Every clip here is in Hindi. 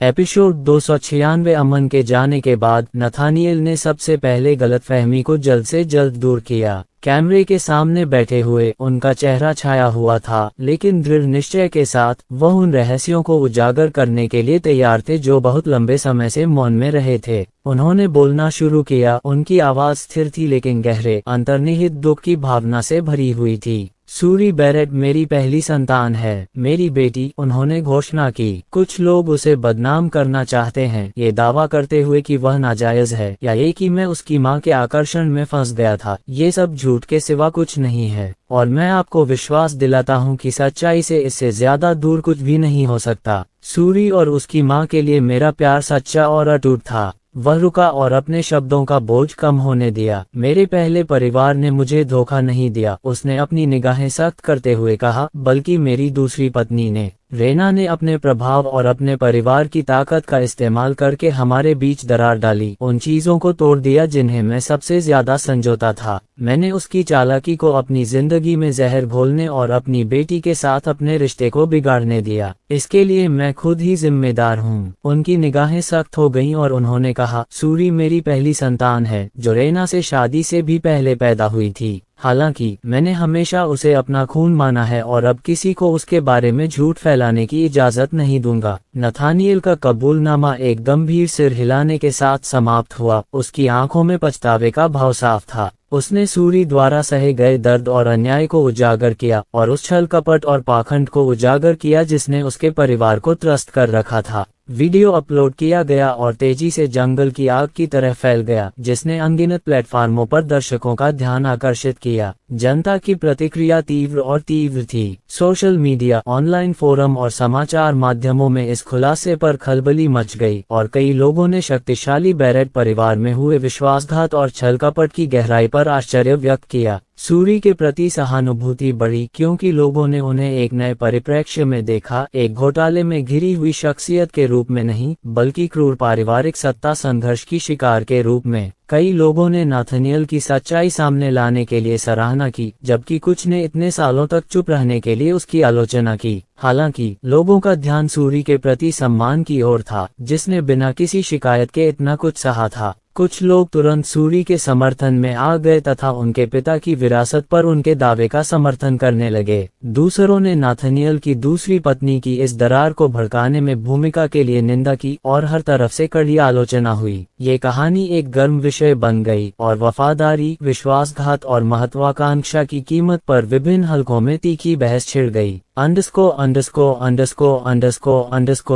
एपिसोड 296 अमन के जाने के बाद नथानिएल ने सबसे पहले गलतफहमी को जल्द से जल्द दूर किया। कैमरे के सामने बैठे हुए उनका चेहरा छाया हुआ था, लेकिन दृढ़ निश्चय के साथ वह उन रहस्यों को उजागर करने के लिए तैयार थे जो बहुत लंबे समय से मौन में रहे थे। उन्होंने बोलना शुरू किया। उनकी आवाज स्थिर थी लेकिन गहरे अंतर्निहित दुख की भावना से भरी हुई थी। सूरी बैरेट मेरी पहली संतान है, मेरी बेटी, उन्होंने घोषणा की। कुछ लोग उसे बदनाम करना चाहते हैं, ये दावा करते हुए कि वह नाजायज है या ये कि मैं उसकी मां के आकर्षण में फंस गया था। ये सब झूठ के सिवा कुछ नहीं है, और मैं आपको विश्वास दिलाता हूं कि सच्चाई से इससे ज्यादा दूर कुछ भी नहीं हो सकता। सूरी और उसकी मां के लिए मेरा प्यार सच्चा और अटूट था। वह रुका और अपने शब्दों का बोझ कम होने दिया। मेरे पहले परिवार ने मुझे धोखा नहीं दिया, उसने अपनी निगाहें सख्त करते हुए कहा, बल्कि मेरी दूसरी पत्नी ने। रेना ने अपने प्रभाव और अपने परिवार की ताकत का इस्तेमाल करके हमारे बीच दरार डाली, उन चीजों को तोड़ दिया जिन्हें मैं सबसे ज्यादा संजोता था। मैंने उसकी चालाकी को अपनी जिंदगी में जहर घोलने और अपनी बेटी के साथ अपने रिश्ते को बिगाड़ने दिया। इसके लिए मैं खुद ही जिम्मेदार हूँ। उनकी निगाहें सख्त हो गईं और उन्होंने कहा, सूरी मेरी पहली संतान है, जो रेना से शादी से भी पहले पैदा हुई थी। हालांकि मैंने हमेशा उसे अपना खून माना है और अब किसी को उसके बारे में झूठ फैलाने की इजाजत नहीं दूंगा। नथानिएल का कबूलनामा एक गंभीर सिर हिलाने के साथ समाप्त हुआ। उसकी आंखों में पछतावे का भाव साफ था। उसने सूरी द्वारा सहे गए दर्द और अन्याय को उजागर किया और उस छल कपट और पाखंड को उजागर किया जिसने उसके परिवार को त्रस्त कर रखा था। वीडियो अपलोड किया गया और तेजी से जंगल की आग की तरह फैल गया, जिसने अनगिनत प्लेटफार्मों पर दर्शकों का ध्यान आकर्षित किया। जनता की प्रतिक्रिया तीव्र और तीव्र थी। सोशल मीडिया, ऑनलाइन फोरम और समाचार माध्यमों में इस खुलासे पर खलबली मच गई और कई लोगों ने शक्तिशाली बैरेट परिवार में हुए विश्वासघात और छल कपट की गहराई पर आश्चर्य व्यक्त किया। सूरी के प्रति सहानुभूति बढ़ी क्योंकि लोगों ने उन्हें एक नए परिप्रेक्ष्य में देखा, एक घोटाले में घिरी हुई शख्सियत के रूप में नहीं, बल्कि क्रूर पारिवारिक सत्ता संघर्ष की शिकार के रूप में। कई लोगों ने नथानिएल की सच्चाई सामने लाने के लिए सराहना की, जबकि कुछ ने इतने सालों तक चुप रहने के लिए उसकी आलोचना की। हालांकि लोगों का ध्यान सूरी के प्रति सम्मान की ओर था, जिसने बिना किसी शिकायत के इतना कुछ सहा था। कुछ लोग तुरंत सूरी के समर्थन में आ गए तथा उनके पिता की विरासत पर उनके दावे का समर्थन करने लगे। दूसरों ने नथानिएल की दूसरी पत्नी की इस दरार को भड़काने में भूमिका के लिए निंदा की और हर तरफ से कड़ी आलोचना हुई। ये कहानी एक गर्म विषय बन गई और वफादारी, विश्वासघात और महत्वाकांक्षा की कीमत पर विभिन्न हलकों में तीखी बहस छिड़ गई।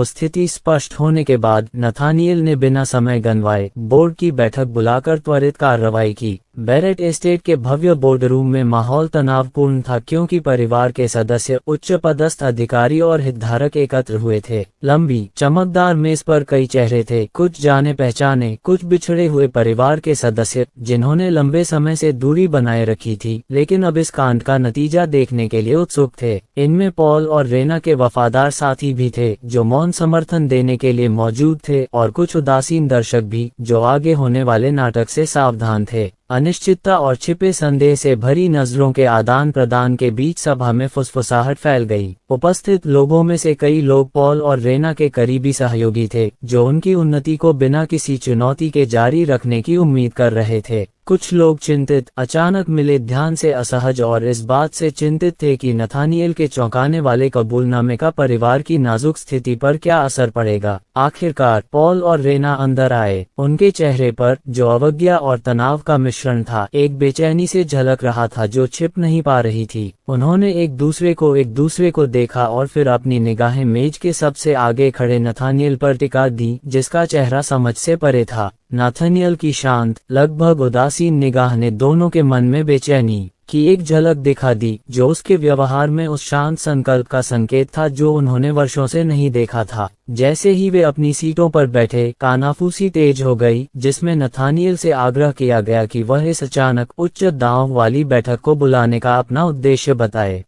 स्थिति स्पष्ट होने के बाद नथानिएल ने बिना समय गंवाए बोर्ड की बैठक बुलाकर त्वरित कार्रवाई की। बैरेट एस्टेट के भव्य बोर्ड रूम में माहौल तनावपूर्ण था क्योंकि परिवार के सदस्य, उच्च पदस्थ अधिकारी और हितधारक एकत्र हुए थे। लंबी चमकदार मेज पर कई चेहरे थे, कुछ जाने पहचाने, कुछ बिछड़े हुए परिवार के सदस्य जिन्होंने लंबे समय से दूरी बनाए रखी थी, लेकिन अब इस कांड का नतीजा देखने के लिए उत्सुक थे। इनमें पॉल और रेना के वफादार साथी भी थे जो मौन समर्थन देने के लिए मौजूद थे, और कुछ उदासीन दर्शक भी जो आगे होने वाले नाटक से सावधान थे। अनिश्चितता और छिपे संदेह से भरी नजरों के आदान प्रदान के बीच सभा में फुसफुसाहट फैल गई। उपस्थित लोगों में से कई लोग पॉल और रेना के करीबी सहयोगी थे, जो उनकी उन्नति को बिना किसी चुनौती के जारी रखने की उम्मीद कर रहे थे। कुछ लोग चिंतित, अचानक मिले ध्यान से असहज और इस बात से चिंतित थे कि नथानिएल के चौंकाने वाले कबूलनामे का परिवार की नाजुक स्थिति पर क्या असर पड़ेगा। आखिरकार पॉल और रेना अंदर आए। उनके चेहरे पर, जो अवज्ञा और तनाव का मिश्रण था, एक बेचैनी से झलक रहा था जो छिप नहीं पा रही थी। उन्होंने एक दूसरे को देखा और फिर अपनी निगाहें मेज के सबसे आगे खड़े नथानिएल पर टिका दी, जिसका चेहरा समझ से परे था। नथानिएल की शांत, लगभग उदासीन निगाह ने दोनों के मन में बेचैनी की एक झलक दिखा दी, जो उसके व्यवहार में उस शांत संकल्प का संकेत था जो उन्होंने वर्षों से नहीं देखा था। जैसे ही वे अपनी सीटों पर बैठे, कानाफूसी तेज हो गई, जिसमें नथानिएल से आग्रह किया गया कि वह इस अचानक उच्च दांव वाली बैठक को बुलाने का अपना उद्देश्य बताए।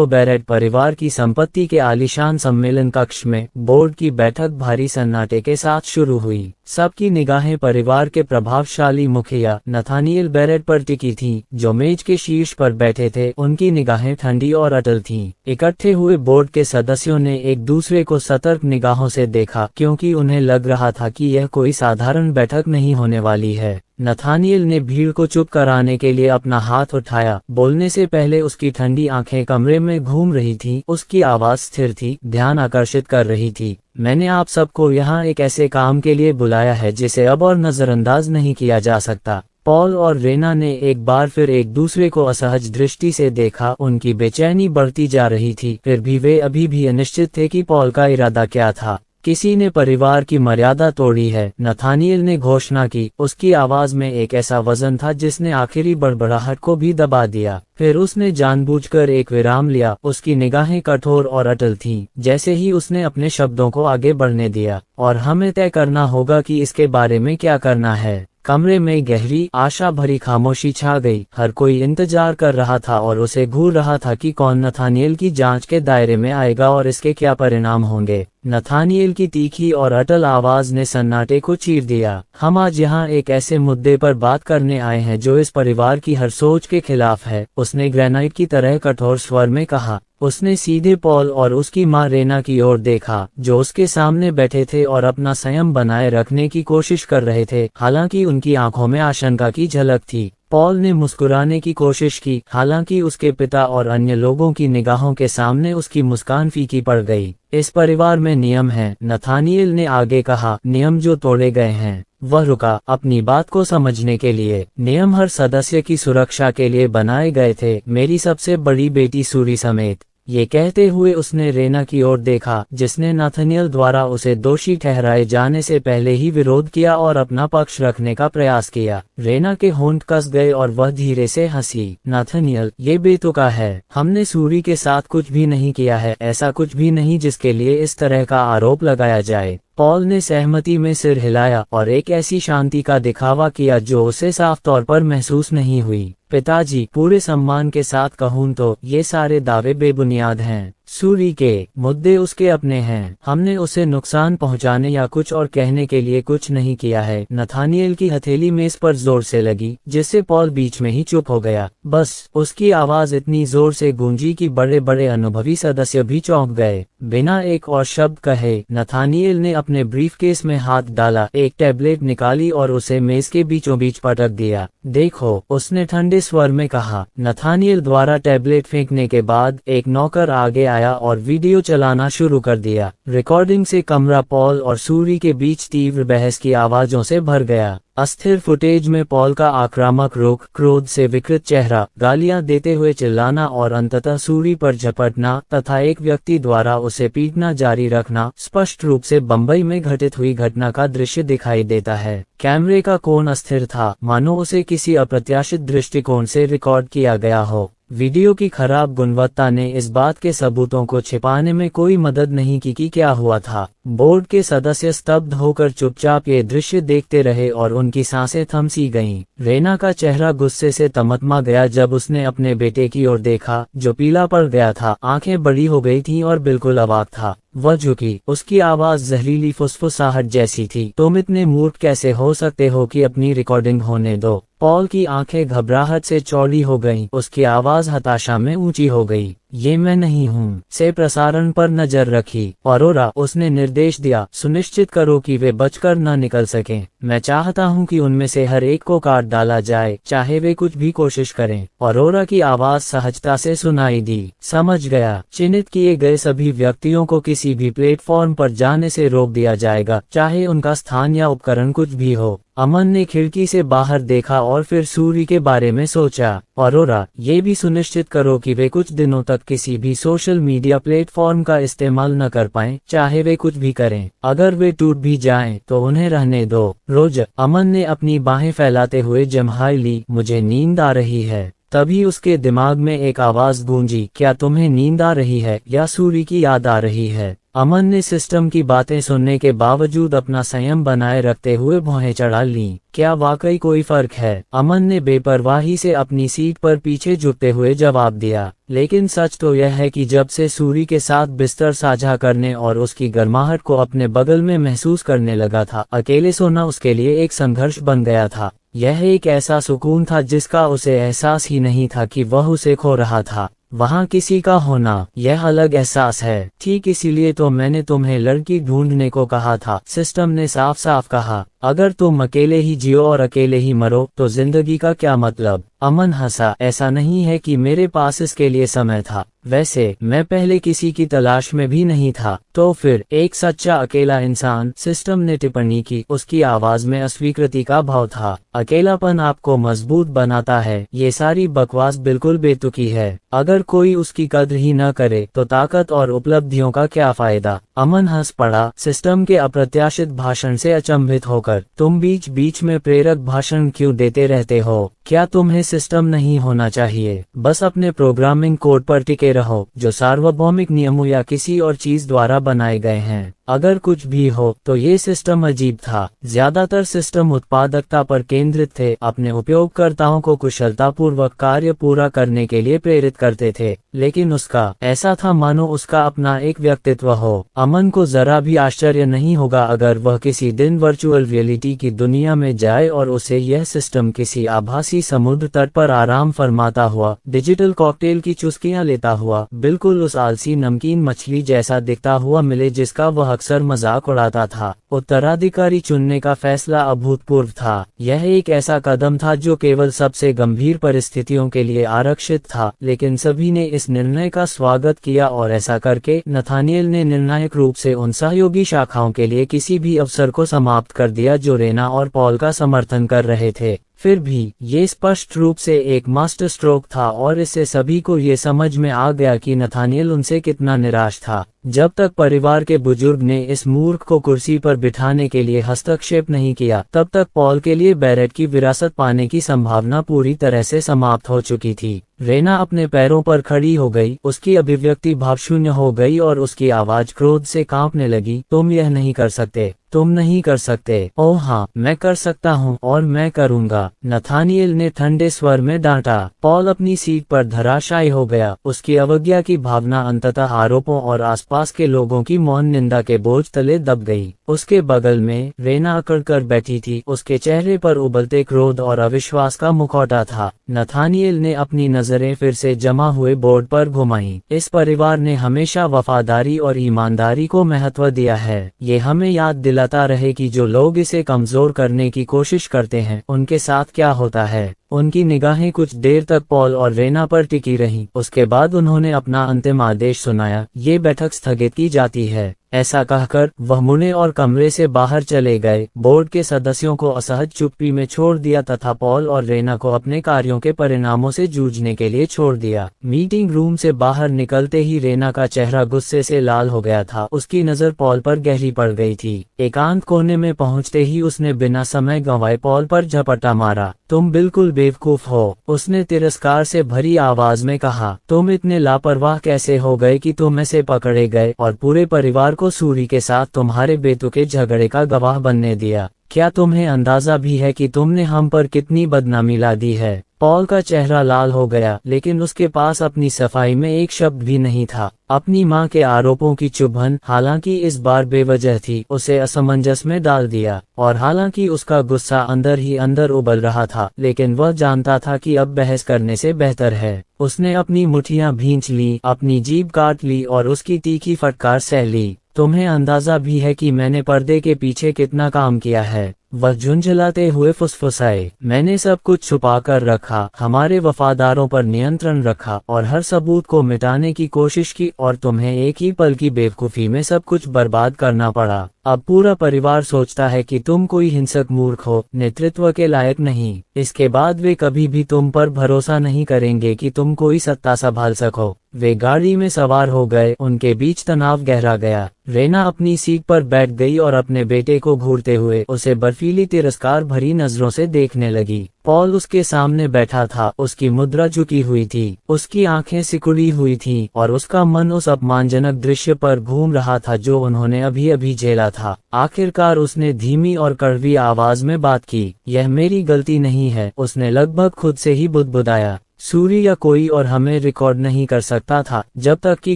बैरेट परिवार की संपत्ति के आलीशान सम्मेलन कक्ष में बोर्ड की बैठक भारी सन्नाटे के साथ शुरू हुई। सबकी निगाहें परिवार के प्रभावशाली मुखिया नथानिएल बैरेट पर टिकी थीं, जो मेज के शीर्ष पर बैठे थे। उनकी निगाहें ठंडी और अटल थीं। इकट्ठे हुए बोर्ड बोर्ड के सदस्यों ने एक दूसरे को सतर्क निगाहों से देखा, क्योंकि उन्हें लग रहा था कि यह कोई साधारण बैठक नहीं होने वाली है। नथानिएल ने भीड़ को चुप कराने के लिए अपना हाथ उठाया। बोलने से पहले उसकी ठंडी आंखें कमरे में घूम रही थीं, उसकी आवाज स्थिर थी, ध्यान आकर्षित कर रही थी। मैंने आप सबको यहाँ एक ऐसे काम के लिए बुलाया है जिसे अब और नजरअंदाज नहीं किया जा सकता। पॉल और रेना ने एक बार फिर एक दूसरे को असहज दृष्टि से देखा। उनकी बेचैनी बढ़ती जा रही थी, फिर भी वे अभी भी अनिश्चित थे कि पॉल का इरादा क्या था। किसी ने परिवार की मर्यादा तोड़ी है, नथानिएल ने घोषणा की। उसकी आवाज में एक ऐसा वजन था जिसने आखिरी बड़बड़ाहट को भी दबा दिया। फिर उसने जानबूझकर एक विराम लिया। उसकी निगाहें कठोर और अटल थीं। जैसे ही उसने अपने शब्दों को आगे बढ़ने दिया, और हमें तय करना होगा कि इसके बारे में क्या करना है। कमरे में गहरी आशा भरी खामोशी छा गई। हर कोई इंतजार कर रहा था और उसे घूर रहा था कि कौन नथानिएल की जांच के दायरे में आएगा और इसके क्या परिणाम होंगे। नथानिएल की तीखी और अटल आवाज ने सन्नाटे को चीर दिया। हम आज यहाँ एक ऐसे मुद्दे पर बात करने आए हैं जो इस परिवार की हर सोच के खिलाफ है, उसने ग्रेनाइट की तरह कठोर स्वर में कहा। उसने सीधे पॉल और उसकी मां रेना की ओर देखा, जो उसके सामने बैठे थे और अपना संयम बनाए रखने की कोशिश कर रहे थे, हालांकि उनकी आंखों में आशंका की झलक थी। पॉल ने मुस्कुराने की कोशिश की, हालांकि उसके पिता और अन्य लोगों की निगाहों के सामने उसकी मुस्कान फीकी पड़ गई। इस परिवार में नियम हैं, नथानिएल ने आगे कहा, नियम जो तोड़े गए हैं। वह रुका, अपनी बात को समझने के लिए। नियम हर सदस्य की सुरक्षा के लिए बनाए गए थे, मेरी सबसे बड़ी बेटी सूरी समेत। ये कहते हुए उसने रेना की ओर देखा, जिसने नथानिएल द्वारा उसे दोषी ठहराए जाने से पहले ही विरोध किया और अपना पक्ष रखने का प्रयास किया। रेना के होंठ कस गए और वह धीरे से हंसी। नथानिएल, ये बेतुका है। हमने सूरी के साथ कुछ भी नहीं किया है, ऐसा कुछ भी नहीं जिसके लिए इस तरह का आरोप लगाया जाए। पॉल ने सहमति में सिर हिलाया और एक ऐसी शांति का दिखावा किया जो उसे साफ तौर पर महसूस नहीं हुई। पिताजी, पूरे सम्मान के साथ कहूं तो ये सारे दावे बेबुनियाद हैं। सूरी के मुद्दे उसके अपने हैं। हमने उसे नुकसान पहुंचाने या कुछ और कहने के लिए कुछ नहीं किया है। नथानिएल की हथेली मेज पर जोर से लगी, जिससे पॉल बीच में ही चुप हो गया। बस, उसकी आवाज इतनी जोर से गूंजी कि बड़े बड़े अनुभवी सदस्य भी चौंक गए। बिना एक और शब्द कहे नथानिएल ने अपने ब्रीफकेस में हाथ डाला, एक टैबलेट निकाली और उसे मेज के बीचों बीच पटक दिया। देखो, उसने ठंडे स्वर में कहा। नथानिएल द्वारा टैबलेट फेंकने के बाद एक नौकर आगे आया और वीडियो चलाना शुरू कर दिया। रिकॉर्डिंग से कमरा पॉल और सूरी के बीच तीव्र बहस की आवाजों से भर गया। अस्थिर फुटेज में पॉल का आक्रामक रुख, क्रोध से विकृत चेहरा, गालियां देते हुए चिल्लाना और अंततः सूरी पर झपटना तथा एक व्यक्ति द्वारा उसे पीटना जारी रखना स्पष्ट रूप से बंबई में घटित हुई घटना का दृश्य दिखाई देता है। कैमरे का कोण अस्थिर था, मानो उसे किसी अप्रत्याशित दृष्टिकोण से रिकॉर्ड किया गया हो। वीडियो की खराब गुणवत्ता ने इस बात के सबूतों को छिपाने में कोई मदद नहीं की कि क्या हुआ था। बोर्ड के सदस्य स्तब्ध होकर चुपचाप ये दृश्य देखते रहे और उनकी सांसें थम सी गईं। रेना का चेहरा गुस्से से तमतमा गया जब उसने अपने बेटे की ओर देखा, जो पीला पड़ गया था, आंखें बड़ी हो गई थीं और बिल्कुल अवाक था। वह झुकी, उसकी आवाज जहरीली फुसफुसाहट जैसी थी। तुम इतने मूर्ख कैसे हो सकते हो कि अपनी रिकॉर्डिंग होने दो? पॉल की आंखें घबराहट से चौड़ी हो गईं, उसकी आवाज हताशा में ऊंची हो गई। ये मैं नहीं हूँ। से प्रसारण पर नजर रखी। औरोरा, उसने निर्देश दिया, सुनिश्चित करो कि वे बचकर न निकल सकें। मैं चाहता हूँ कि उनमें से हर एक को काट डाला जाए, चाहे वे कुछ भी कोशिश करें। औरोरा की आवाज सहजता से सुनाई दी। समझ गया। चिन्हित किए गए सभी व्यक्तियों को किसी भी प्लेटफॉर्म पर जाने से रोक दिया जाएगा, चाहे उनका स्थान या उपकरण कुछ भी हो। अमन ने खिड़की से बाहर देखा और फिर सूरी के बारे में सोचा। औरोरा, ये भी सुनिश्चित करो कि वे कुछ दिनों तक किसी भी सोशल मीडिया प्लेटफॉर्म का इस्तेमाल न कर पाएं, चाहे वे कुछ भी करें। अगर वे टूट भी जाएं, तो उन्हें रहने दो। रोज, अमन ने अपनी बाहें फैलाते हुए जम्हाई ली। मुझे नींद आ रही है। तभी उसके दिमाग में एक आवाज गूंजी, क्या तुम्हें नींद आ रही है या सूरी की याद आ रही है? अमन ने सिस्टम की बातें सुनने के बावजूद अपना संयम बनाए रखते हुए भौहें चढ़ा लीं। क्या वाकई कोई फर्क है? अमन ने बेपरवाही से अपनी सीट पर पीछे झुकते हुए जवाब दिया। लेकिन सच तो यह है कि जब से सूरी के साथ बिस्तर साझा करने और उसकी गर्माहट को अपने बगल में महसूस करने लगा था, अकेले सोना उसके लिए एक संघर्ष बन गया था। यह एक ऐसा सुकून था जिसका उसे एहसास ही नहीं था कि वह उसे खो रहा था। वहाँ किसी का होना यह अलग एहसास है। ठीक इसीलिए तो मैंने तुम्हें लड़की ढूंढने को कहा था। सिस्टम ने साफ साफ कहा, अगर तुम अकेले ही जियो और अकेले ही मरो तो जिंदगी का क्या मतलब। अमन हंसा, ऐसा नहीं है कि मेरे पास इसके लिए समय था। वैसे मैं पहले किसी की तलाश में भी नहीं था। तो फिर एक सच्चा अकेला इंसान, सिस्टम ने टिप्पणी की। उसकी आवाज में अस्वीकृति का भाव था। अकेलापन आपको मजबूत बनाता है। ये सारी बकवास बिल्कुल बेतुकी है। अगर कोई उसकी कद्र ही न करे तो ताकत और उपलब्धियों का क्या फायदा। अमन हंस पड़ा, सिस्टम के अप्रत्याशित भाषण से अचंभित होकर। तुम बीच बीच में प्रेरक भाषण क्यों देते रहते हो? क्या तुम्हें सिस्टम नहीं होना चाहिए? बस अपने प्रोग्रामिंग कोड पर टिके रहो जो सार्वभौमिक नियमों या किसी और चीज द्वारा बनाए गए हैं। अगर कुछ भी हो तो ये सिस्टम अजीब था। ज्यादातर सिस्टम उत्पादकता पर केंद्रित थे, अपने उपयोगकर्ताओं को कुशलतापूर्वक कार्य पूरा करने के लिए प्रेरित करते थे। लेकिन उसका ऐसा था मानो उसका अपना एक व्यक्तित्व हो। अमन को जरा भी आश्चर्य नहीं होगा अगर वह किसी दिन वर्चुअल रियलिटी की दुनिया में जाए और उसे यह सिस्टम किसी आभासी समुद्र तट पर आराम फरमाता हुआ, डिजिटल कॉकटेल की चुस्कियां लेता हुआ, बिल्कुल उस आलसी नमकीन मछली जैसा दिखता हुआ मिले जिसका वह अक्सर मजाक उड़ाता था। उत्तराधिकारी चुनने का फैसला अभूतपूर्व था। यह एक ऐसा कदम था जो केवल सबसे गंभीर परिस्थितियों के लिए आरक्षित था, लेकिन सभी ने इस निर्णय का स्वागत किया और ऐसा करके नथानिएल ने निर्णायक रूप से उन सहयोगी शाखाओं के लिए किसी भी अवसर को समाप्त कर दिया जो रेना और पॉल का समर्थन कर रहे थे। फिर भी ये स्पष्ट रूप से एक मास्टर स्ट्रोक था और इससे सभी को ये समझ में आ गया कि नथानिएल उनसे कितना निराश था। जब तक परिवार के बुजुर्ग ने इस मूर्ख को कुर्सी पर बिठाने के लिए हस्तक्षेप नहीं किया, तब तक पॉल के लिए बैरेट की विरासत पाने की संभावना पूरी तरह से समाप्त हो चुकी थी। रेना अपने पैरों पर खड़ी हो गई, उसकी अभिव्यक्ति भावशून्य हो गई और उसकी आवाज क्रोध से कांपने लगी। तुम यह नहीं कर सकते, तुम नहीं कर सकते। ओह हाँ, मैं कर सकता हूँ और मैं करूँगा, नथानिएल ने ठंडे स्वर में डांटा। पॉल अपनी सीट पर धराशायी हो गया। उसकी अवज्ञा की भावना अंततः आरोपों और आसपास के लोगों की मौन निंदा के बोझ तले दब गई। उसके बगल में रेना अकड़ कर बैठी थी। उसके चेहरे पर उबलते क्रोध और अविश्वास का मुखौटा था। नथानिएल ने अपनी नजरें फिर से जमा हुए बोर्ड पर घुमाई। इस परिवार ने हमेशा वफादारी और ईमानदारी को महत्व दिया है। ये हमें याद दिलाता रहे कि जो लोग इसे कमजोर करने की कोशिश करते हैं उनके साथ क्या होता है। उनकी निगाहें कुछ देर तक पॉल और रेना पर टिकी रहीं। उसके बाद उन्होंने अपना अंतिम आदेश सुनाया, ये बैठक स्थगित की जाती है। ऐसा कहकर वह मुड़े और कमरे से बाहर चले गए। बोर्ड के सदस्यों को असहज चुप्पी में छोड़ दिया तथा पॉल और रेना को अपने कार्यों के परिणामों से जूझने के लिए छोड़ दिया। मीटिंग रूम से बाहर निकलते ही रेना का चेहरा गुस्से से लाल हो गया था। उसकी नजर पॉल पर गहरी पड़ गई थी। एकांत कोने में पहुंचते ही उसने बिना समय गंवाए पॉल पर झपट्टा मारा। तुम बिल्कुल बेवकूफ हो, उसने तिरस्कार से भरी आवाज में कहा। तुम इतने लापरवाह कैसे हो गए कि तुम ऐसे पकड़े गए और पूरे परिवार को सूरी के साथ तुम्हारे बेतुके झगड़े का गवाह बनने दिया। क्या तुम्हें अंदाजा भी है कि तुमने हम पर कितनी बदनामी ला दी है? पॉल का चेहरा लाल हो गया, लेकिन उसके पास अपनी सफाई में एक शब्द भी नहीं था। अपनी मां के आरोपों की चुभन, हालांकि इस बार बेवजह थी, उसे असमंजस में डाल दिया। और हालांकि उसका गुस्सा अंदर ही अंदर उबल रहा था, लेकिन वह जानता था कि अब बहस करने से बेहतर है। उसने अपनी मुठ्ठियां भींच ली, अपनी जीभ काट ली और उसकी तीखी फटकार सह ली। तुम्हें अंदाजा भी है कि मैंने पर्दे के पीछे कितना काम किया है? वह झुंझलाते हुए फुसफुसाए। मैंने सब कुछ छुपा कर रखा, हमारे वफादारों पर नियंत्रण रखा और हर सबूत को मिटाने की कोशिश की, और तुम्हें एक ही पल की बेवकूफी में सब कुछ बर्बाद करना पड़ा। अब पूरा परिवार सोचता है कि तुम कोई हिंसक मूर्ख हो, नेतृत्व के लायक नहीं। इसके बाद वे कभी भी तुम पर भरोसा नहीं करेंगे कि तुम कोई सत्ता संभाल सको। वे गाड़ी में सवार हो गए। उनके बीच तनाव गहरा गया। रेना अपनी सीट पर बैठ गई और अपने बेटे को घूरते हुए उसे बर्फीली तिरस्कार भरी नजरों से देखने लगी। पॉल उसके सामने बैठा था, उसकी मुद्रा झुकी हुई थी, उसकी आंखें सिकुड़ी हुई थीं और उसका मन उस अपमानजनक दृश्य पर घूम रहा था जो उन्होंने अभी अभी झेला था। आखिरकार उसने धीमी और कड़वी आवाज में बात की। यह मेरी गलती नहीं है, उसने लगभग खुद से ही बुदबुदाया। सूरी या कोई और हमें रिकॉर्ड नहीं कर सकता था जब तक कि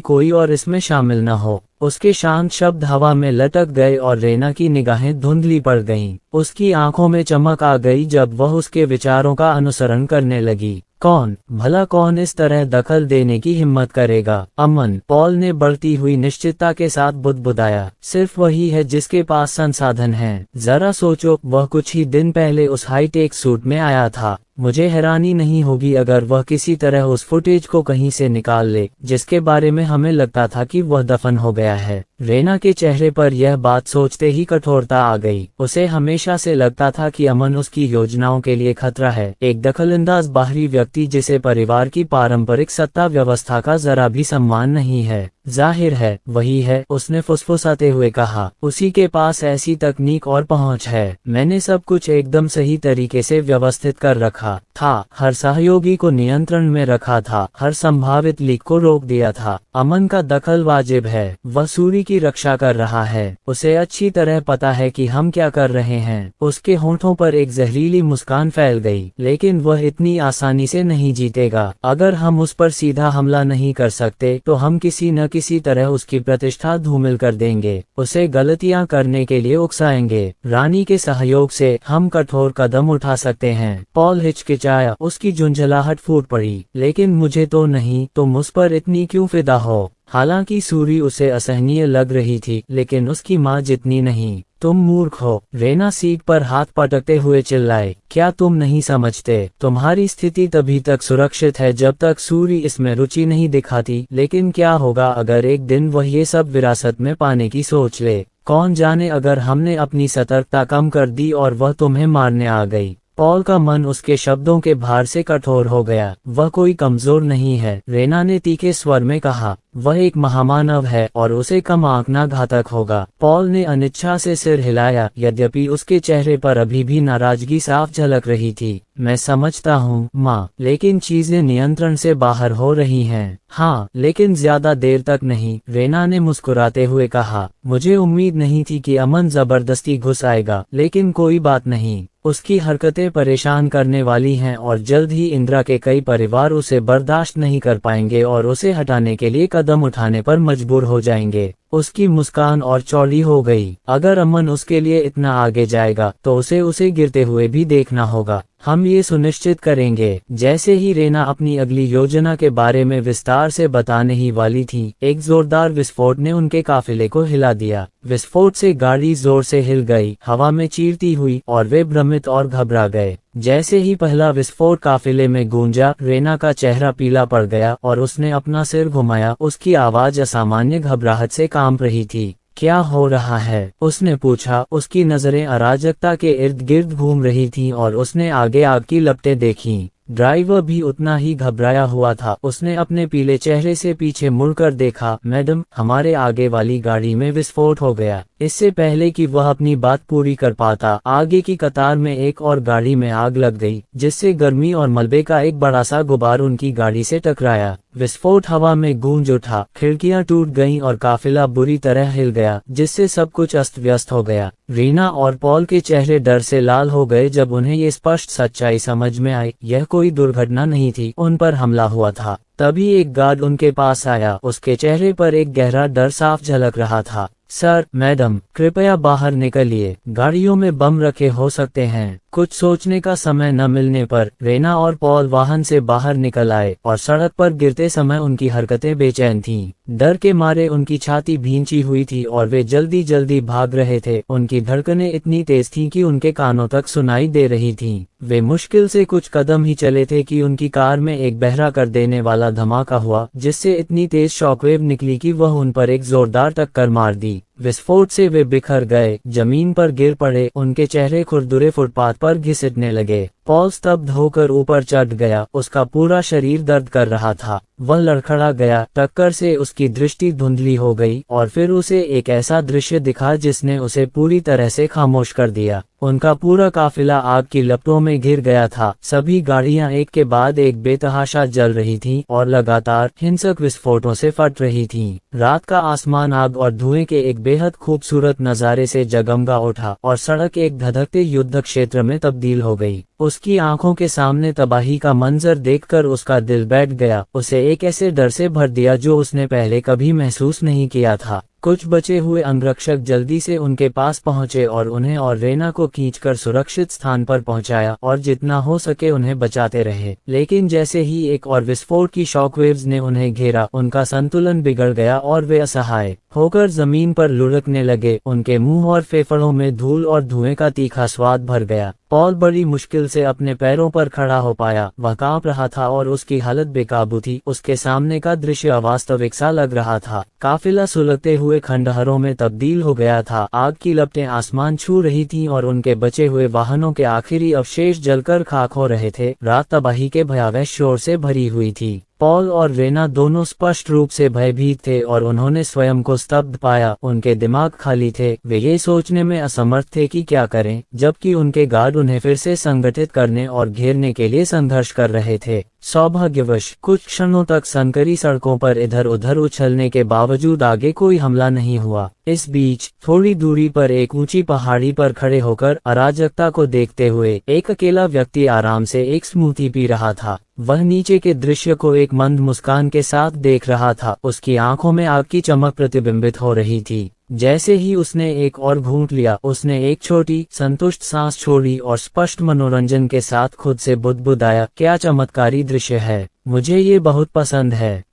कोई और इसमें शामिल न हो। उसके शांत शब्द हवा में लटक गए और रेना की निगाहें धुंधली पड़ गईं। उसकी आंखों में चमक आ गई जब वह उसके विचारों का अनुसरण करने लगी। कौन भला कौन इस तरह दखल देने की हिम्मत करेगा? अमन, पॉल ने बढ़ती हुई निश्चितता के साथ बुदबुदाया। सिर्फ वही है जिसके पास संसाधन हैं। जरा सोचो, वह कुछ ही दिन पहले उस हाईटेक सूट में आया था। मुझे हैरानी नहीं होगी अगर वह किसी तरह उस फुटेज को कहीं से निकाल ले जिसके बारे में हमें लगता था कि वह दफन हो गया है। रेना के चेहरे पर यह बात सोचते ही कठोरता आ गई। उसे हमेशा से लगता था कि अमन उसकी योजनाओं के लिए खतरा है, एक दखलंदाज बाहरी व्यक्ति जिसे परिवार की पारंपरिक सत्ता व्यवस्था का जरा भी सम्मान नहीं है। जाहिर है वही है, उसने फुसफुसाते हुए कहा। उसी के पास ऐसी तकनीक और पहुंच है। मैंने सब कुछ एकदम सही तरीके से व्यवस्थित कर रखा था, हर सहयोगी को नियंत्रण में रखा था, हर संभावित लीक को रोक दिया था। अमन का दखल वाजिब है, वह सूरी की रक्षा कर रहा है। उसे अच्छी तरह पता है कि हम क्या कर रहे हैं। उसके होंठों पर एक जहरीली मुस्कान फैल गई। लेकिन वह इतनी आसानी से नहीं जीतेगा। अगर हम उस पर सीधा हमला नहीं कर सकते तो हम किसी न किसी तरह उसकी प्रतिष्ठा धूमिल कर देंगे, उसे गलतियां करने के लिए उकसाएंगे। रानी के सहयोग से हम कठोर कदम उठा सकते हैं। पॉल हिचकिचाया, उसकी झुंझलाहट फूट पड़ी। लेकिन मुझे तो नहीं, तुम उस पर इतनी क्यों फिदा हो? हालांकि सूरी उसे असहनीय लग रही थी, लेकिन उसकी माँ जितनी नहीं। तुम मूर्ख हो, रेना सीट पर हाथ पटकते हुए चिल्लाए। क्या तुम नहीं समझते? तुम्हारी स्थिति तभी तक सुरक्षित है जब तक सूरी इसमें रुचि नहीं दिखाती। लेकिन क्या होगा अगर एक दिन वह ये सब विरासत में पाने की सोच ले? कौन जाने अगर हमने अपनी सतर्कता कम कर दी और वह तुम्हें मारने आ गई। पॉल का मन उसके शब्दों के भार से कठोर हो गया। वह कोई कमजोर नहीं है, रेना ने तीखे स्वर में कहा। वह एक महामानव है और उसे कम आंकना घातक होगा। पॉल ने अनिच्छा से सिर हिलाया, यद्यपि उसके चेहरे पर अभी भी नाराजगी साफ झलक रही थी। मैं समझता हूँ माँ, लेकिन चीजें नियंत्रण से बाहर हो रही हैं। हाँ, लेकिन ज्यादा देर तक नहीं, रेना ने मुस्कुराते हुए कहा। मुझे उम्मीद नहीं थी कि अमन जबरदस्ती घुस आएगा, लेकिन कोई बात नहीं। उसकी हरकतें परेशान करने वाली हैं और जल्द ही इंदिरा के कई परिवार उसे बर्दाश्त नहीं कर पाएंगे और उसे हटाने के लिए कदम उठाने पर मजबूर हो जाएंगे। उसकी मुस्कान और चौड़ी हो गई। अगर अमन उसके लिए इतना आगे जाएगा तो उसे गिरते हुए भी देखना होगा। हम ये सुनिश्चित करेंगे। जैसे ही रेना अपनी अगली योजना के बारे में विस्तार से बताने ही वाली थी, एक जोरदार विस्फोट ने उनके काफिले को हिला दिया। विस्फोट से गाड़ी जोर से हिल गई, हवा में चीरती हुई, और वे भ्रमित और घबरा गए। जैसे ही पहला विस्फोट काफिले में गूंजा, रेना का चेहरा पीला पड़ गया और उसने अपना सिर घुमाया। उसकी आवाज असामान्य घबराहट से कांप रही थी। क्या हो रहा है? उसने पूछा। उसकी नजरें अराजकता के इर्द गिर्द घूम रही थीं और उसने आगे आग की लपटें देखीं। ड्राइवर भी उतना ही घबराया हुआ था। उसने अपने पीले चेहरे से पीछे मुड़कर देखा। मैडम, हमारे आगे वाली गाड़ी में विस्फोट हो गया। इससे पहले कि वह अपनी बात पूरी कर पाता, आगे की कतार में एक और गाड़ी में आग लग गई, जिससे गर्मी और मलबे का एक बड़ा सा गुबार उनकी गाड़ी से टकराया। विस्फोट हवा में गूंज उठा, खिड़कियां टूट गईं और काफिला बुरी तरह हिल गया, जिससे सब कुछ अस्त व्यस्त हो गया। रीना और पॉल के चेहरे डर से लाल हो गए जब उन्हें ये स्पष्ट सच्चाई समझ में आई। यह कोई दुर्घटना नहीं थी, उन पर हमला हुआ था। तभी एक गार्ड उनके पास आया। उसके चेहरे पर एक गहरा डर साफ झलक रहा था। सर, मैडम, कृपया बाहर निकलिए, गाड़ियों में बम रखे हो सकते हैं। कुछ सोचने का समय न मिलने पर रेना और पॉल वाहन से बाहर निकल आए और सड़क पर गिरते समय उनकी हरकतें बेचैन थीं। डर के मारे उनकी छाती भींची हुई थी और वे जल्दी जल्दी भाग रहे थे। उनकी धड़कनें इतनी तेज थीं कि उनके कानों तक सुनाई दे रही थीं। वे मुश्किल से कुछ कदम ही चले थे कि उनकी कार में एक बहरा कर देने वाला धमाका हुआ, जिससे इतनी तेज शॉकवेव निकली कि वह उन पर एक जोरदार टक्कर मार दी। विस्फोट से वे बिखर गए, जमीन पर गिर पड़े, उनके चेहरे खुरदुरे फुटपाथ पर घिसटने लगे। पॉल स्तब्ध होकर ऊपर चढ़ गया। उसका पूरा शरीर दर्द कर रहा था। वह लड़खड़ा गया। टक्कर से उसकी दृष्टि धुंधली हो गई और फिर उसे एक ऐसा दृश्य दिखा जिसने उसे पूरी तरह से खामोश कर दिया। उनका पूरा काफिला आग की लपटों में घिर गया था। सभी गाड़ियां एक के बाद एक बेतहाशा जल रही थीं और लगातार हिंसक विस्फोटों से फट रही थीं। रात का आसमान आग और धुएं के एक बेहद खूबसूरत नजारे से जगमगा उठा और सड़क एक धधकते युद्ध क्षेत्र में तब्दील हो गई। उसकी आंखों के सामने तबाही का मंजर देखकर उसका दिल बैठ गया। उसे एक ऐसे डर से भर दिया जो उसने पहले कभी महसूस नहीं किया था। कुछ बचे हुए अंगरक्षक जल्दी से उनके पास पहुंचे और उन्हें और रेना को खींचकर सुरक्षित स्थान पर पहुंचाया और जितना हो सके उन्हें बचाते रहे। लेकिन जैसे ही एक और विस्फोट की शॉकवेव्स ने उन्हें घेरा, उनका संतुलन बिगड़ गया और वे असहाय होकर जमीन पर लुढ़कने लगे। उनके मुंह और फेफड़ों में धूल और धुएं का तीखा स्वाद भर गया। पॉल बड़ी मुश्किल से अपने पैरों पर खड़ा हो पाया। वह कांप रहा था और उसकी हालत बेकाबू थी। उसके सामने का दृश्य अवास्तविक सा लग रहा था। काफिला सुलगते हुए खंडहरों में तब्दील हो गया था। आग की लपटें आसमान छू रही थीं और उनके बचे हुए वाहनों के आखिरी अवशेष जलकर खाक हो रहे थे। रात तबाही के भयावह शोर से भरी हुई थी। पॉल और रेना दोनों स्पष्ट रूप से भयभीत थे और उन्होंने स्वयं को स्तब्ध पाया। उनके दिमाग खाली थे। वे ये सोचने में असमर्थ थे कि क्या करें, जबकि उनके गार्ड उन्हें फिर से संगठित करने और घेरने के लिए संघर्ष कर रहे थे। सौभाग्यवश कुछ क्षणों तक संकरी सड़कों पर इधर उधर उछलने के बावजूद आगे कोई हमला नहीं हुआ। इस बीच थोड़ी दूरी पर एक ऊंची पहाड़ी पर खड़े होकर अराजकता को देखते हुए एक अकेला व्यक्ति आराम से एक स्मूथी पी रहा था। वह नीचे के दृश्य को एक मंद मुस्कान के साथ देख रहा था। उसकी आंखों में आग की चमक प्रतिबिंबित हो रही थी। जैसे ही उसने एक और घूंट लिया, उसने एक छोटी संतुष्ट सांस छोड़ी और स्पष्ट मनोरंजन के साथ खुद से बुदबुदाया, क्या चमत्कारी दृश्य है, मुझे ये बहुत पसंद है।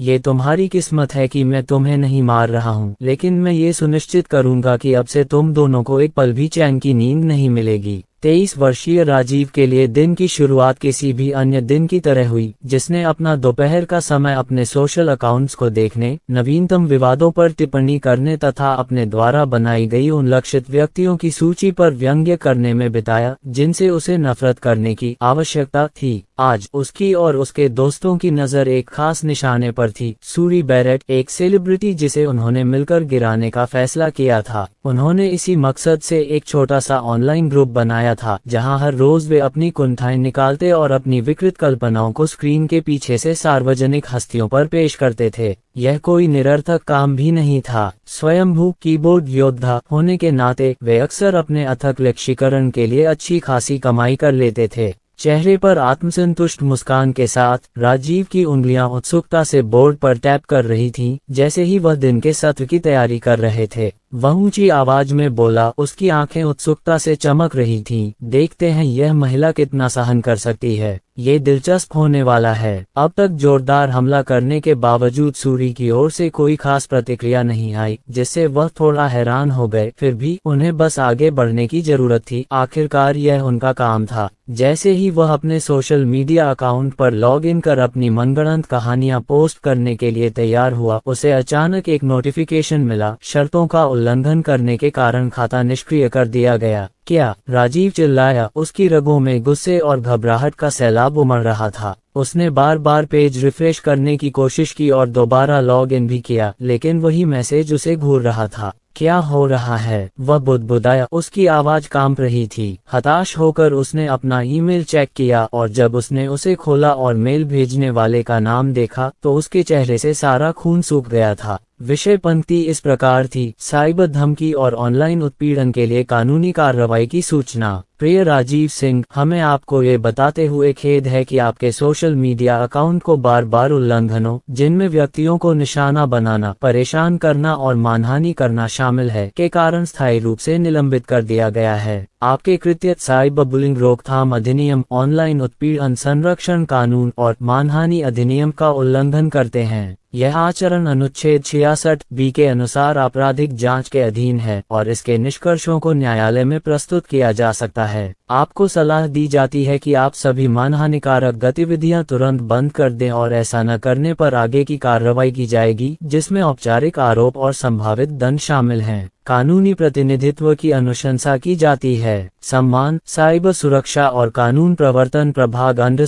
ये तुम्हारी किस्मत है कि मैं तुम्हें नहीं मार रहा हूँ, लेकिन मैं ये सुनिश्चित करूंगा कि अब से तुम दोनों को एक पल भी चैन की नींद नहीं मिलेगी। 23 वर्षीय राजीव के लिए दिन की शुरुआत किसी भी अन्य दिन की तरह हुई, जिसने अपना दोपहर का समय अपने सोशल अकाउंट्स को देखने, नवीनतम विवादों पर टिप्पणी करने तथा अपने द्वारा बनाई गई उन लक्षित व्यक्तियों की सूची पर व्यंग्य करने में बिताया जिनसे उसे नफरत करने की आवश्यकता थी। आज उसकी और उसके दोस्तों की नजर एक खास निशाने पर थी, सूरी बैरेट, एक सेलिब्रिटी जिसे उन्होंने मिलकर गिराने का फैसला किया था। उन्होंने इसी मकसद से एक छोटा सा ऑनलाइन ग्रुप बनाया था, जहां हर रोज वे अपनी कुंठाएं निकालते और अपनी विकृत कल्पनाओं को स्क्रीन के पीछे से सार्वजनिक हस्तियों पर पेश करते थे। यह कोई निरर्थक काम भी नहीं था। स्वयंभू कीबोर्ड योद्धा होने के नाते वे अक्सर अपने अथक लक्ष्यीकरण के लिए अच्छी खासी कमाई कर लेते थे। चेहरे पर आत्मसंतुष्ट मुस्कान के साथ राजीव की उंगलियां उत्सुकता से बोर्ड पर टैप कर रही थीं, जैसे ही वह दिन के सत्र की तैयारी कर रहे थे। वह ऊंची आवाज में बोला, उसकी आंखें उत्सुकता से चमक रही थीं। देखते हैं यह महिला कितना सहन कर सकती है, ये दिलचस्प होने वाला है। अब तक जोरदार हमला करने के बावजूद सूरी की ओर से कोई खास प्रतिक्रिया नहीं आई, जिससे वह थोड़ा हैरान हो गए। फिर भी उन्हें बस आगे बढ़ने की जरूरत थी। आखिरकार यह उनका काम था। जैसे ही वह अपने सोशल मीडिया अकाउंट पर लॉग इन कर अपनी मनगढ़ंत कहानियां पोस्ट करने के लिए तैयार हुआ, उसे अचानक एक नोटिफिकेशन मिला, शर्तों का उल्लंघन करने के कारण खाता निष्क्रिय कर दिया गया। क्या? राजीव चिल्लाया। उसकी रगों में गुस्से और घबराहट का सैलाब उमड़ रहा था। उसने बार बार पेज रिफ्रेश करने की कोशिश की और दोबारा लॉग इन भी किया, लेकिन वही मैसेज उसे घूर रहा था। क्या हो रहा है? वह बुदबुदाया। उसकी आवाज कांप रही थी। हताश होकर उसने अपना ईमेल चेक किया और जब उसने उसे खोला और मेल भेजने वाले का नाम देखा तो उसके चेहरे से सारा खून सूख गया था। विषय पंक्ति इस प्रकार थी, साइबर धमकी और ऑनलाइन उत्पीड़न के लिए कानूनी कार्रवाई की सूचना। प्रिय राजीव सिंह, हमें आपको ये बताते हुए खेद है कि आपके सोशल मीडिया अकाउंट को बार बार उल्लंघनों, जिनमें व्यक्तियों को निशाना बनाना, परेशान करना और मानहानि करना शामिल है, के कारण स्थायी रूप से निलंबित कर दिया गया है। आपके कृत्य साइबर बुलिंग रोकथाम अधिनियम, ऑनलाइन उत्पीड़न संरक्षण कानून और मानहानि अधिनियम का उल्लंघन करते हैं। यह आचरण अनुच्छेद 66 बी के अनुसार आपराधिक जांच के अधीन है और इसके निष्कर्षों को न्यायालय में प्रस्तुत किया जा सकता है। आपको सलाह दी जाती है कि आप सभी मानहानिकारक गतिविधियां तुरंत बंद कर दें और ऐसा न करने पर आगे की कार्रवाई की जाएगी, जिसमें औपचारिक आरोप और संभावित दंड शामिल हैं। कानूनी प्रतिनिधित्व की अनुशंसा की जाती है। सम्मान, साइबर सुरक्षा और कानून प्रवर्तन प्रभाग ______।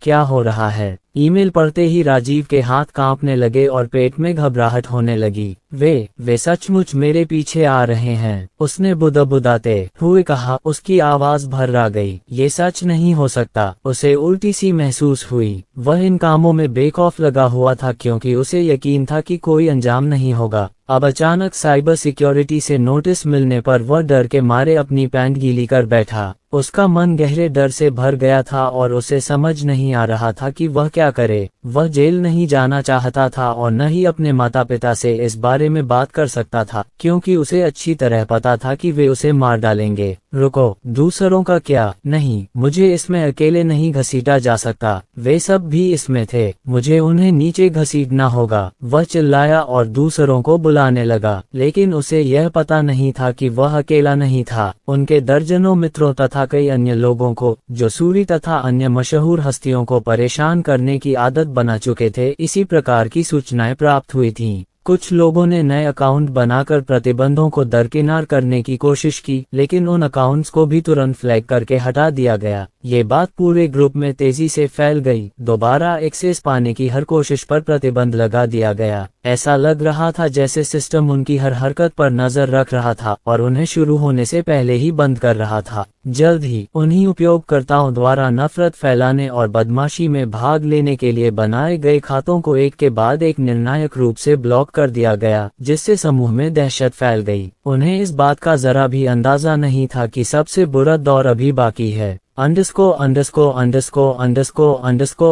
क्या हो रहा है? ईमेल पढ़ते ही राजीव के हाथ कांपने लगे और पेट में घबराहट होने लगी। वे सचमुच मेरे पीछे आ रहे हैं, उसने बुदबुदाते हुए कहा। उसकी आवाज भर्रा गई। ये सच नहीं हो सकता। उसे उल्टी सी महसूस हुई। वह इन कामों में बेखौफ लगा हुआ था क्योंकि उसे यकीन था कि कोई अंजाम नहीं होगा। अब अचानक साइबर सिक्योरिटी से नोटिस मिलने पर वह डर के मारे अपनी पैंट गीली कर बैठा। उसका मन गहरे डर से भर गया था और उसे समझ नहीं आ रहा था कि वह क्या करे। वह जेल नहीं जाना चाहता था और न ही अपने माता पिता से इस बारे में बात कर सकता था, क्योंकि उसे अच्छी तरह पता था कि वे उसे मार डालेंगे। रुको, दूसरों का क्या? नहीं, मुझे इसमें अकेले नहीं घसीटा जा सकता, वे सब भी इसमें थे, मुझे उन्हें नीचे घसीटना होगा। वह चिल्लाया और दूसरों को बुलाने लगा, लेकिन उसे यह पता नहीं था कि वह अकेला नहीं था। उनके दर्जनों मित्रों तथा कई अन्य लोगों को, जो सूरी तथा अन्य मशहूर हस्तियों को परेशान करने की आदत बना चुके थे, इसी प्रकार की सूचनाएं प्राप्त हुई थीं। कुछ लोगों ने नए अकाउंट बनाकर प्रतिबंधों को दरकिनार करने की कोशिश की, लेकिन उन अकाउंट्स को भी तुरंत फ्लैग करके हटा दिया गया। ये बात पूरे ग्रुप में तेजी से फैल गई। दोबारा एक्सेस पाने की हर कोशिश पर प्रतिबंध लगा दिया गया। ऐसा लग रहा था जैसे सिस्टम उनकी हर हरकत पर नजर रख रहा था और उन्हें शुरू होने से पहले ही बंद कर रहा था। जल्द ही उन्हीं उपयोगकर्ताओं द्वारा नफरत फैलाने और बदमाशी में भाग लेने के लिए बनाए गए खातों को एक के बाद एक निर्णायक रूप से ब्लॉक कर दिया गया, जिससे समूह में दहशत फैल गई। उन्हें इस बात का जरा भी अंदाजा नहीं था कि सबसे बुरा दौर अभी बाकी है।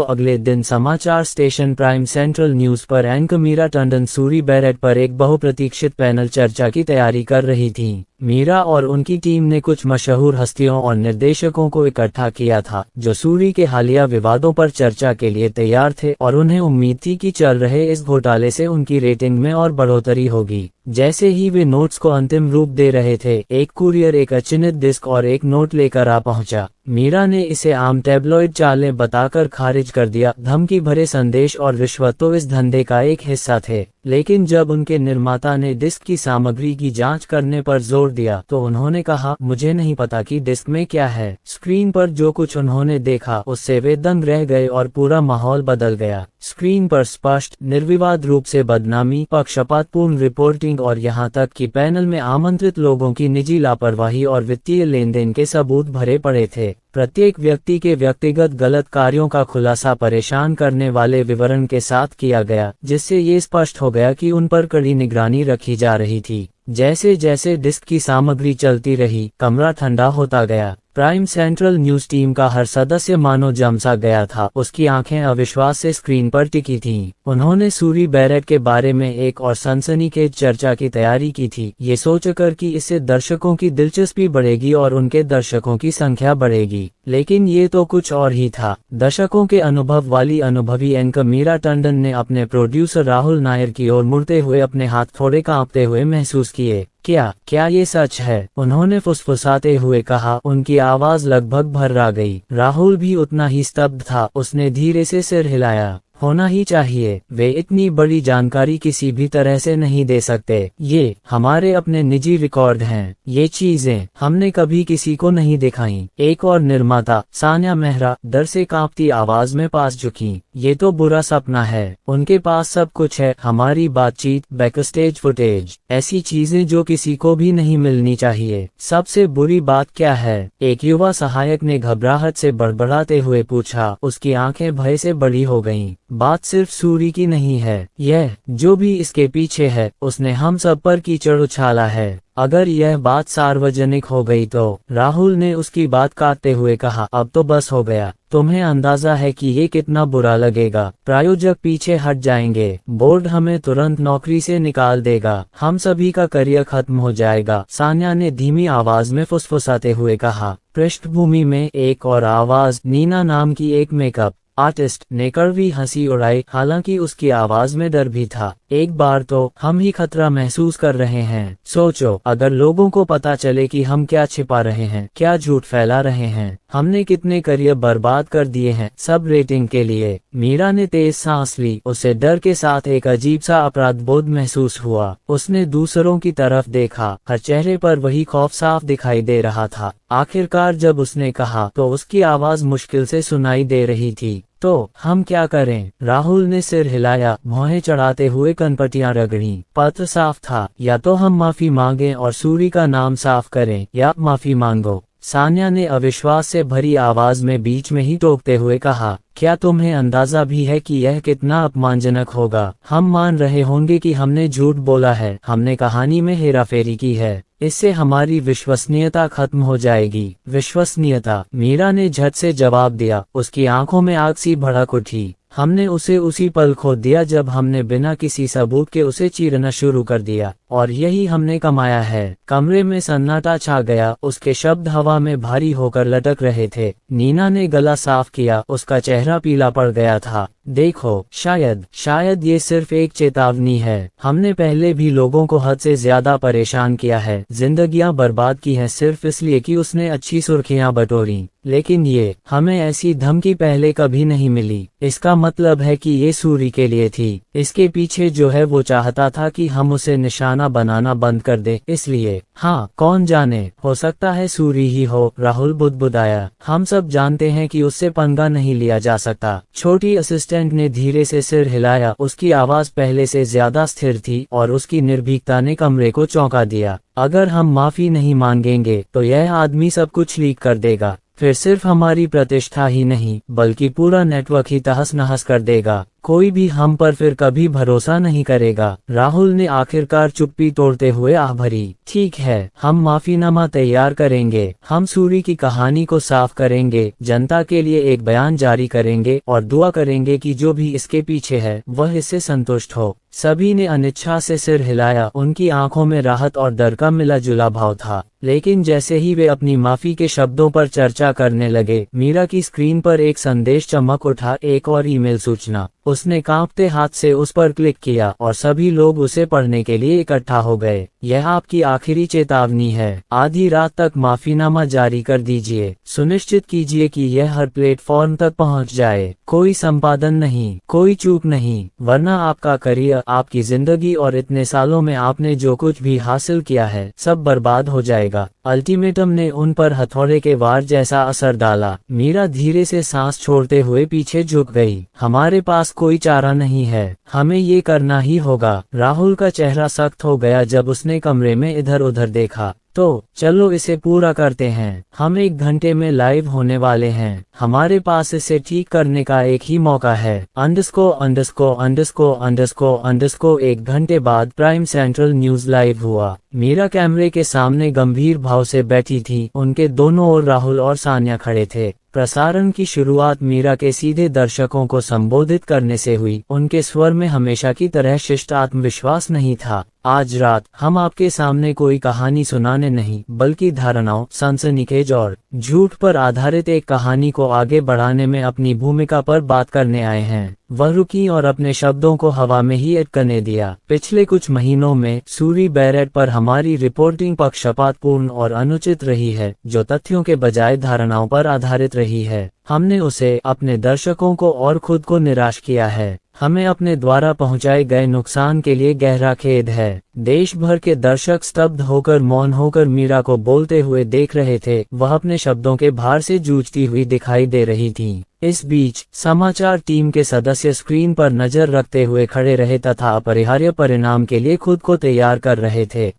अगले दिन समाचार स्टेशन प्राइम सेंट्रल न्यूज पर एंकर मीरा टंडन सूरी बैरेट पर एक बहुप्रतीक्षित पैनल चर्चा की तैयारी कर रही थीं। मीरा और उनकी टीम ने कुछ मशहूर हस्तियों और निर्देशकों को इकट्ठा किया था, जो सूरी के हालिया विवादों पर चर्चा के लिए तैयार थे और उन्हें उम्मीद थी कि चल रहे इस घोटाले से उनकी रेटिंग में और बढ़ोतरी होगी। जैसे ही वे नोट्स को अंतिम रूप दे रहे थे, एक कुरियर एक अचिन्हित डिस्क और एक नोट लेकर आ पहुंचा। मीरा ने इसे आम टैब्लॉइड चालें बताकर खारिज कर दिया। धमकी भरे संदेश और रिश्वत तो इस धंधे का एक हिस्सा थे, लेकिन जब उनके निर्माता ने डिस्क की सामग्री की जांच करने पर जोर दिया, तो उन्होंने कहा, मुझे नहीं पता कि डिस्क में क्या है। स्क्रीन पर जो कुछ उन्होंने देखा, उससे वे दंग रह गए और पूरा माहौल बदल गया। स्क्रीन पर स्पष्ट, निर्विवाद रूप से बदनामी, पक्षपातपूर्ण रिपोर्टिंग और यहाँ तक कि पैनल में आमंत्रित लोगों की निजी लापरवाही और वित्तीय लेनदेन के सबूत भरे पड़े थे। प्रत्येक व्यक्ति के व्यक्तिगत गलत कार्यों का खुलासा परेशान करने वाले विवरण के साथ किया गया, जिससे ये स्पष्ट हो गया कि उन पर कड़ी निगरानी रखी जा रही थी। जैसे जैसे डिस्क की सामग्री चलती रही, कमरा ठंडा होता गया। प्राइम सेंट्रल न्यूज टीम का हर सदस्य मानो जम सा गया था। उसकी आंखें अविश्वास से स्क्रीन पर टिकी थीं। उन्होंने सूरी बैरेट के बारे में एक और सनसनीखेज चर्चा की तैयारी की थी, ये सोचकर कि इससे दर्शकों की दिलचस्पी बढ़ेगी और उनके दर्शकों की संख्या बढ़ेगी। लेकिन ये तो कुछ और ही था। दशकों के अनुभव वाली अनुभवी एंकर मीरा टंडन ने अपने प्रोड्यूसर राहुल नायर की ओर मुड़ते हुए अपने हाथ थोड़े कांपते हुए महसूस किए। क्या ये सच है? उन्होंने फुसफुसाते हुए कहा। उनकी आवाज लगभग भर्रा गई। राहुल भी उतना ही स्तब्ध था। उसने धीरे से सिर हिलाया। होना ही चाहिए, वे इतनी बड़ी जानकारी किसी भी तरह से नहीं दे सकते। ये हमारे अपने निजी रिकॉर्ड हैं। ये चीजें हमने कभी किसी को नहीं दिखाई। एक और निर्माता, सान्या मेहरा, डर से कांपती आवाज में पास झुकी। ये तो बुरा सपना है। उनके पास सब कुछ है, हमारी बातचीत, बैकस्टेज फुटेज, ऐसी चीजें जो किसी को भी नहीं मिलनी चाहिए। सबसे बुरी बात क्या है? एक युवा सहायक ने घबराहट से बड़बड़ाते हुए पूछा। उसकी आंखें भय से बड़ी हो गईं। बात सिर्फ सूरी की नहीं है, यह जो भी इसके पीछे है, उसने हम सब पर कीचड़ उछाला है। अगर यह बात सार्वजनिक हो गई तो, राहुल ने उसकी बात काटते हुए कहा, अब तो बस हो गया। तुम्हें अंदाजा है कि ये कितना बुरा लगेगा। प्रायोजक पीछे हट जाएंगे, बोर्ड हमें तुरंत नौकरी से निकाल देगा, हम सभी का करियर खत्म हो जाएगा, सान्या ने धीमी आवाज में फुसफुसाते हुए कहा। पृष्ठभूमि में एक और आवाज, नीना नाम की एक मेकअप आर्टिस्ट, ने कड़वी हंसी उड़ाई। हालांकि उसकी आवाज में डर भी था। एक बार तो हम ही खतरा महसूस कर रहे हैं। सोचो, अगर लोगों को पता चले कि हम क्या छिपा रहे हैं, क्या झूठ फैला रहे हैं, हमने कितने करियर बर्बाद कर दिए हैं, सब रेटिंग के लिए। मीरा ने तेज सांस ली। उसे डर के साथ एक अजीब सा अपराध बोध महसूस हुआ। उसने दूसरों की तरफ देखा। हर चेहरे पर वही खौफ साफ दिखाई दे रहा था। आखिरकार जब उसने कहा, तो उसकी आवाज मुश्किल से सुनाई दे रही थी। तो हम क्या करें? राहुल ने सिर हिलाया, भौहें चढ़ाते हुए कनपटियां रगड़ी। पत्र साफ था, या तो हम माफी मांगें और सूरी का नाम साफ करें, या माफी मांगो। सान्या ने अविश्वास से भरी आवाज में बीच में ही टोकते हुए कहा, क्या तुम्हें अंदाजा भी है कि यह कितना अपमानजनक होगा? हम मान रहे होंगे कि हमने झूठ बोला है, हमने कहानी में हेराफेरी की है। इससे हमारी विश्वसनीयता खत्म हो जाएगी। विश्वसनीयता? मीरा ने झट से जवाब दिया। उसकी आंखों में आग सी भड़क उठी। हमने उसे उसी पल खो दिया जब हमने बिना किसी सबूत के उसे चीरना शुरू कर दिया, और यही हमने कमाया है। कमरे में सन्नाटा छा गया। उसके शब्द हवा में भारी होकर लटक रहे थे। नीना ने गला साफ किया। उसका चेहरा पीला पड़ गया था। देखो, शायद ये सिर्फ एक चेतावनी है। हमने पहले भी लोगों को हद से ज्यादा परेशान किया है, जिंदगियां बर्बाद की हैं सिर्फ इसलिए कि उसने अच्छी सुर्खियां बटोरी। लेकिन हमें ऐसी धमकी पहले कभी नहीं मिली। इसका मतलब है कि ये सूरी के लिए थी। इसके पीछे जो है वो चाहता था कि हम उसे निशाना बनाना बंद कर दे। इसलिए हाँ, कौन जाने, हो सकता है सूरी ही हो। राहुल बुदबुदाया। हम सब जानते हैं कि उससे पंगा नहीं लिया जा सकता। छोटी असिस्टेंट ने धीरे से सिर हिलाया। उसकी आवाज पहले से ज्यादा स्थिर थी और उसकी निर्भीकता ने कमरे को चौंका दिया। अगर हम माफी नहीं मांगेंगे तो यह आदमी सब कुछ लीक कर देगा। फिर सिर्फ हमारी प्रतिष्ठा ही नहीं बल्कि पूरा नेटवर्क ही तहस नहस कर देगा। कोई भी हम पर फिर कभी भरोसा नहीं करेगा। राहुल ने आखिरकार चुप्पी तोड़ते हुए आह भरी। ठीक है, हम माफीनामा तैयार करेंगे। हम सूरी की कहानी को साफ करेंगे, जनता के लिए एक बयान जारी करेंगे और दुआ करेंगे कि जो भी इसके पीछे है वह इससे संतुष्ट हो। सभी ने अनिच्छा से सिर हिलाया। उनकी आंखों में राहत और डर का मिला जुला भाव था। लेकिन जैसे ही वे अपनी माफी के शब्दों पर चर्चा करने लगे, मीरा की स्क्रीन पर एक संदेश चमक उठा। एक और ईमेल सूचना। उसने कांपते हाथ से उस पर क्लिक किया और सभी लोग उसे पढ़ने के लिए इकट्ठा हो गए। यह आपकी आखिरी चेतावनी है। आधी रात तक माफीनामा जारी कर दीजिए। सुनिश्चित कीजिए कि यह हर प्लेटफॉर्म तक पहुंच जाए। कोई संपादन नहीं, कोई चूक नहीं, वरना आपका करियर, आपकी जिंदगी और इतने सालों में आपने जो कुछ भी हासिल किया है सब बर्बाद हो जाएगा। अल्टीमेटम ने उन पर हथौड़े के वार जैसा असर डाला। मीरा धीरे से सांस छोड़ते हुए पीछे झुक गई। हमारे पास कोई चारा नहीं है, हमें ये करना ही होगा। राहुल का चेहरा सख्त हो गया जब उसने कमरे में इधर उधर देखा। तो चलो इसे पूरा करते हैं। हम 1 घंटे में लाइव होने वाले हैं। हमारे पास इसे ठीक करने का एक ही मौका है। _ 1 घंटे बाद प्राइम सेंट्रल न्यूज लाइव हुआ। मीरा कैमरे के सामने गंभीर भाव से बैठी थी। उनके दोनों ओर राहुल और सान्या खड़े थे। प्रसारण की शुरुआत मीरा के सीधे दर्शकों को संबोधित करने से हुई। उनके स्वर में हमेशा की तरह शिष्ट आत्मविश्वास नहीं था। आज रात हम आपके सामने कोई कहानी सुनाने नहीं बल्कि धारणाओं, सनसनीखेज और झूठ पर आधारित एक कहानी को आगे बढ़ाने में अपनी भूमिका पर बात करने आए हैं। वह रुकी और अपने शब्दों को हवा में ही अटकने दिया। पिछले कुछ महीनों में सूरी बैरेट पर हमारी रिपोर्टिंग पक्षपातपूर्ण और अनुचित रही है, जो तथ्यों के बजाय धारणाओं पर आधारित रही है। हमने उसे, अपने दर्शकों को और खुद को निराश किया है। हमें अपने द्वारा पहुंचाए गए नुकसान के लिए गहरा खेद है। देश भर के दर्शक स्तब्ध होकर, मौन होकर मीरा को बोलते हुए देख रहे थे। वह अपने शब्दों के भार से जूझती हुई दिखाई दे रही थी। इस बीच समाचार टीम के सदस्य स्क्रीन पर नजर रखते हुए खड़े रहे तथा अपरिहार्य परिणाम के लिए खुद को तैयार कर रहे थे।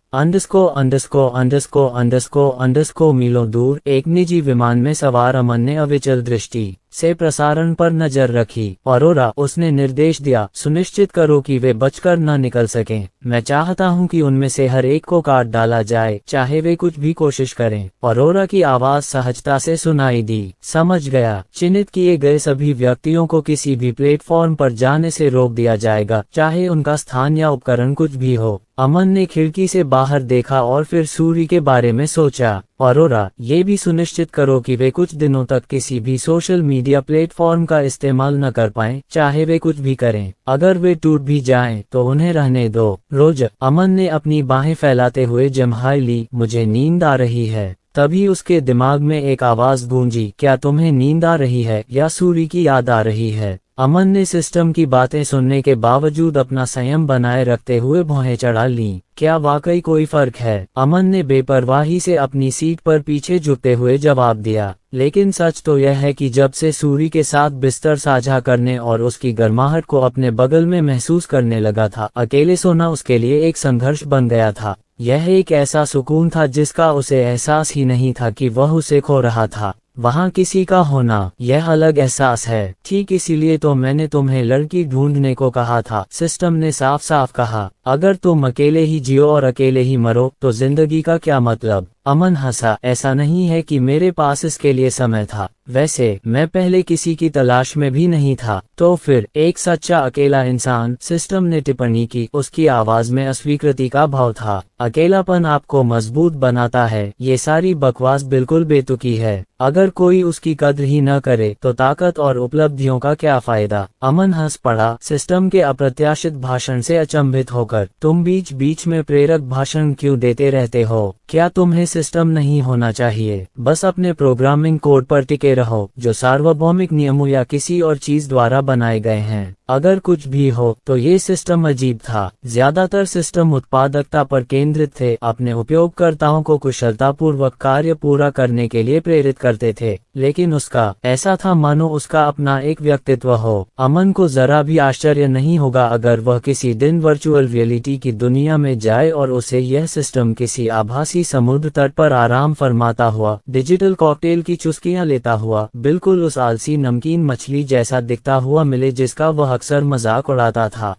मीलों दूर एक निजी विमान में सवार अमन ने अविचल दृष्टि से प्रसारण पर नजर रखी। अरोरा, उसने निर्देश दिया, सुनिश्चित करो कि वे बचकर न निकल सकें। मैं चाहता हूं कि उनमें से हर एक को काट डाला जाए, चाहे वे कुछ भी कोशिश करें। अरोरा की आवाज सहजता से सुनाई दी। समझ गया। चिन्हित किए गए सभी व्यक्तियों को किसी भी प्लेटफॉर्म पर जाने से रोक दिया जाएगा, चाहे उनका स्थान या उपकरण कुछ भी हो। अमन ने खिड़की से बाहर देखा और फिर सूरी के बारे में सोचा। अरोरा, ये भी सुनिश्चित करो कि वे कुछ दिनों तक किसी भी सोशल मीडिया प्लेटफॉर्म का इस्तेमाल न कर पाएं, चाहे वे कुछ भी करें। अगर वे टूट भी जाएं, तो उन्हें रहने दो। रोज, अमन ने अपनी बाहें फैलाते हुए जम्हाई ली। मुझे नींद आ रही है। तभी उसके दिमाग में एक आवाज गूंजी, क्या तुम्हें नींद आ रही है या सूरी की याद आ रही है? अमन ने सिस्टम की बातें सुनने के बावजूद अपना संयम बनाए रखते हुए भौहें चढ़ा लीं। क्या वाकई कोई फर्क है? अमन ने बेपरवाही से अपनी सीट पर पीछे झुकते हुए जवाब दिया। लेकिन सच तो यह है कि जब से सूरी के साथ बिस्तर साझा करने और उसकी गर्माहट को अपने बगल में महसूस करने लगा था, अकेले सोना उसके लिए एक संघर्ष बन गया था। यह एक ऐसा सुकून था जिसका उसे एहसास ही नहीं था कि वह उसे खो रहा था। वहाँ किसी का होना यह अलग एहसास है। ठीक इसीलिए तो मैंने तुम्हें लड़की ढूंढने को कहा था, सिस्टम ने साफ साफ कहा। अगर तुम अकेले ही जियो और अकेले ही मरो तो जिंदगी का क्या मतलब। अमन हंसा, ऐसा नहीं है कि मेरे पास इसके लिए समय था। वैसे मैं पहले किसी की तलाश में भी नहीं था। तो फिर एक सच्चा अकेला इंसान, सिस्टम ने टिप्पणी की। उसकी आवाज में अस्वीकृति का भाव था। अकेलापन आपको मजबूत बनाता है। ये सारी बकवास बिल्कुल बेतुकी है। अगर कोई उसकी कद्र ही न करे तो ताकत और उपलब्धियों का क्या फायदा। अमन हंस पड़ा, सिस्टम के अप्रत्याशित भाषण से अचंभित होकर। तुम बीच बीच में प्रेरक भाषण क्यों देते रहते हो? क्या तुम्हें सिस्टम नहीं होना चाहिए? बस अपने प्रोग्रामिंग कोड पर टिके रहो जो सार्वभौमिक नियमों या किसी और चीज द्वारा बनाए गए हैं। अगर कुछ भी हो तो ये सिस्टम अजीब था। ज्यादातर सिस्टम उत्पादकता पर केंद्रित थे, अपने उपयोगकर्ताओं को कुशलतापूर्वक कार्य पूरा करने के लिए प्रेरित करते थे। लेकिन उसका ऐसा था मानो उसका अपना एक व्यक्तित्व हो। अमन को जरा भी आश्चर्य नहीं होगा अगर वह किसी दिन वर्चुअल रियलिटी की दुनिया में जाए और उसे यह सिस्टम किसी आभासी समुद्र तट पर आराम फरमाता हुआ, डिजिटल कॉकटेल की चुस्कियां लेता हुआ, बिल्कुल उस आलसी नमकीन मछली जैसा दिखता हुआ मिले जिसका वह अक्सर मजाक उड़ाता था।